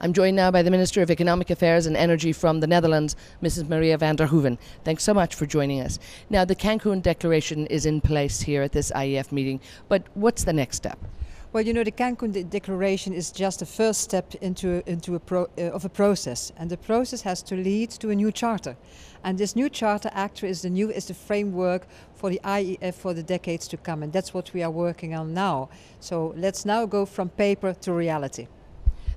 I'm joined now by the Minister of Economic Affairs and Energy from the Netherlands, Mrs. Maria van der Hoven. Thanks so much for joining us. Now, the Cancun Declaration is in place here at this IEF meeting, but what's the next step? Well, you know, the Cancun Declaration is just the first step into a process, and the process has to lead to a new charter. And this new charter actually is the framework for the IEF for the decades to come, and that's what we are working on now. So let's now go from paper to reality.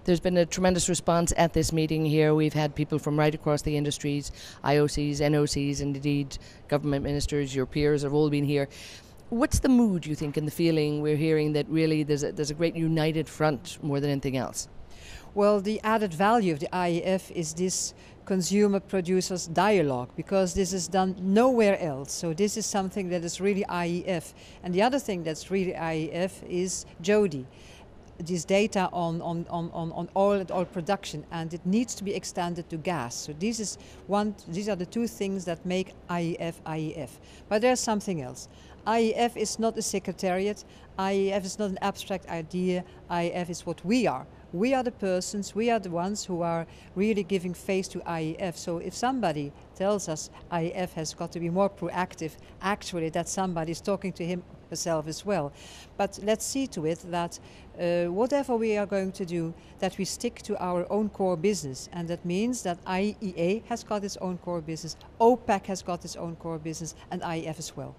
There's been a tremendous response at this meeting here. We've had people from right across the industries, IOCs, NOCs, and indeed government ministers, your peers have all been here. What's the mood, you think, and the feeling we're hearing that really there's a great united front more than anything else? Well, the added value of the IEF is this consumer-producers dialogue, because this is done nowhere else. So this is something that is really IEF. And the other thing that's really IEF is JODI. This data on oil and oil production, and it needs to be extended to gas. So these are the two things that make IEF IEF. But there's something else. IEF is not a secretariat. IEF is not an abstract idea. IEF is what we are. We are the persons, we are the ones who are really giving face to IEF. So if somebody tells us IEF has got to be more proactive, actually that somebody is talking to him herself as well. But let's see to it that whatever we are going to do, that we stick to our own core business. And that means that IEA has got its own core business, OPEC has got its own core business, and IEF as well.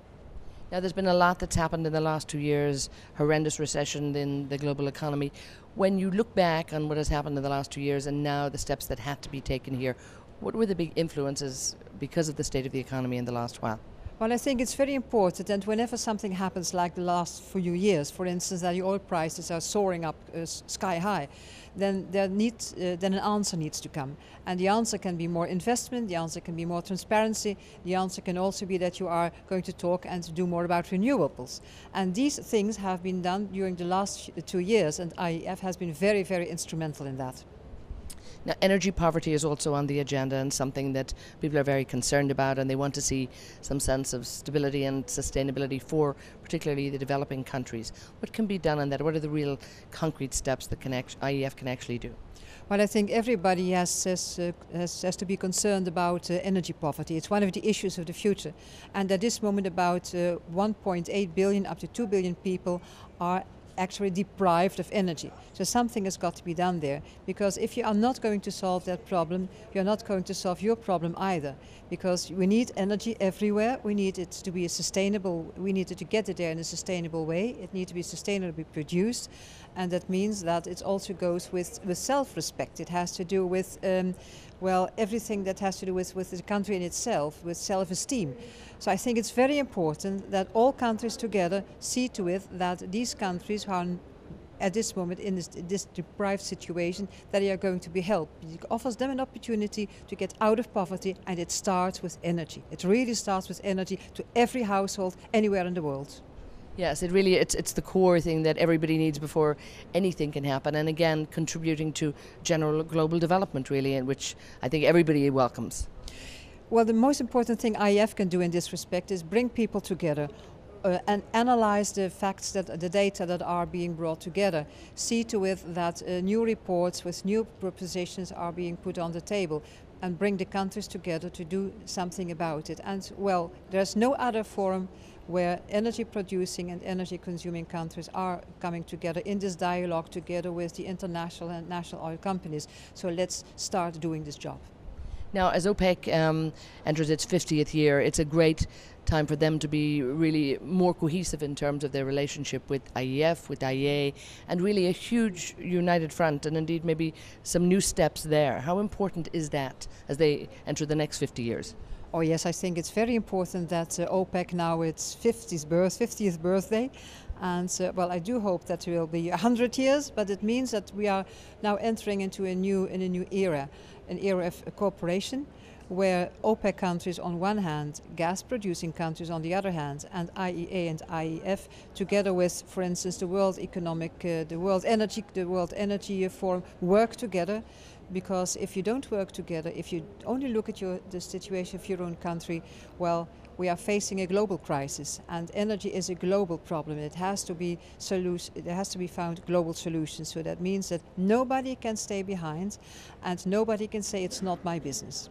Now, there's been a lot that's happened in the last 2 years, horrendous recession in the global economy. When you look back on what has happened in the last 2 years and now the steps that had to be taken here, what were the big influences because of the state of the economy in the last while? Well, I think it's very important that whenever something happens like the last few years, for instance, that the oil prices are soaring up sky high, then an answer needs to come. And the answer can be more investment, the answer can be more transparency, the answer can also be that you are going to talk and to do more about renewables. And these things have been done during the last 2 years, and IEF has been very, very instrumental in that. Now, energy poverty is also on the agenda and something that people are very concerned about, and they want to see some sense of stability and sustainability for particularly the developing countries. What can be done on that? What are the real concrete steps that IEF can actually do? Well, I think everybody has to be concerned about energy poverty. It's one of the issues of the future. And at this moment about 1.8 billion up to 2 billion people are actually deprived of energy. So something has got to be done there, because if you are not going to solve that problem, you're not going to solve your problem either, because we need energy everywhere. We need it to be we need it to get it there in a sustainable way. It needs to be sustainably produced, and that means that it also goes with self-respect. It has to do with well, everything that has to do with the country in itself, with self-esteem. So I think it's very important that all countries together see to it that these countries who are at this moment in this deprived situation, that they are going to be helped. It offers them an opportunity to get out of poverty, and it starts with energy. It really starts with energy to every household anywhere in the world. Yes, it's the core thing that everybody needs before anything can happen, and again contributing to general global development really, in which I think everybody welcomes. Well, the most important thing IEF can do in this respect is bring people together and analyze the facts, the data that are being brought together. See to it that new reports with new propositions are being put on the table, and bring the countries together to do something about it. And well, there's no other forum where energy producing and energy consuming countries are coming together in this dialogue together with the international and national oil companies. So let's start doing this job. Now, as OPEC enters its 50th year, it's a great time for them to be really more cohesive in terms of their relationship with IEF, with IEA, and really a huge united front, and indeed maybe some new steps there. How important is that as they enter the next 50 years? Oh yes, I think it's very important that OPEC now its 50th birthday. And well, I do hope that it will be 100 years, but it means that we are now entering into a new era, an era of cooperation. where OPEC countries on one hand, gas producing countries on the other hand, and IEA and IEF together with, for instance, the World Energy Forum work together. Because if you don't work together, if you only look at the situation of your own country, well, we are facing a global crisis, and energy is a global problem. It has to be found global solutions. So that means that nobody can stay behind, and nobody can say it's not my business.